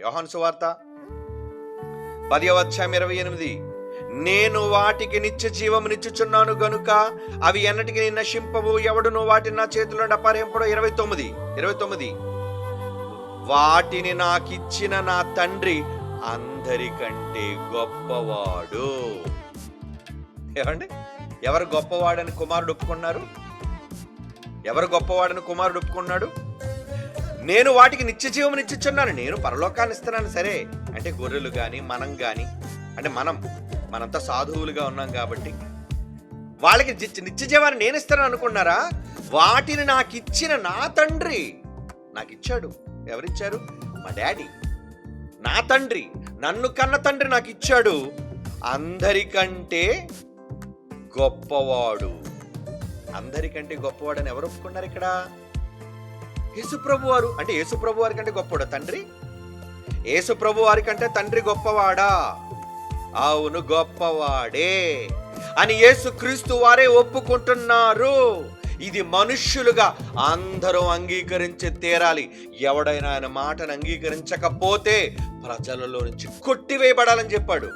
యోహాను సువార్త 10:28, నేను వాటికి నిత్య జీవమునిచ్చుచున్నాను గనుక అవి ఎన్నటికి నశింపవు, ఎవడును వాటిని నా చేతిలో అపహరింపడు. 29, వాటిని నాకిచ్చిన నా తండ్రి అందరికంటే గొప్పవాడు. ఏమండి, ఎవరు గొప్పవాడని కుమారుడు ఒప్పుకున్నారు? ఎవరు గొప్పవాడని కుమారుడు ఒప్పుకున్నాడు? నేను వాటికి నిత్య జీవం ఇచ్చుచున్నాను, నేను పరలోకాన్ని ఇస్తున్నాను. సరే అంటే గొర్రెలు కానీ మనం కానీ, అంటే మనంతా సాధువులుగా ఉన్నాం కాబట్టి వాళ్ళకి నిత్య జీవాన్ని నేను ఇస్తాను అనుకున్నారా? వాటిని నాకు ఇచ్చిన నా తండ్రి నాకు ఇచ్చాడు. ఎవరిచ్చారు? మా డాడీ, నా తండ్రి, నన్ను కన్న తండ్రి నాకు ఇచ్చాడు. అందరికంటే గొప్పవాడు. అందరికంటే గొప్పవాడు అని ఎవరు ఒప్పుకున్నారు ఇక్కడ? యేసుప్రభు వారు. అంటే యేసుప్రభు వారి కంటే గొప్పవాడా తండ్రి? యేసుప్రభు వారి కంటే తండ్రి గొప్పవాడా? అవును, గొప్పవాడే అని యేసుక్రీస్తు వారే ఒప్పుకుంటున్నారు. ఇది మనుష్యులుగా అందరూ అంగీకరించి తీరాలి. ఎవడైనా ఆయన మాటను అంగీకరించకపోతే ప్రజలలో నుంచి కొట్టివేయబడాలని చెప్పాడు.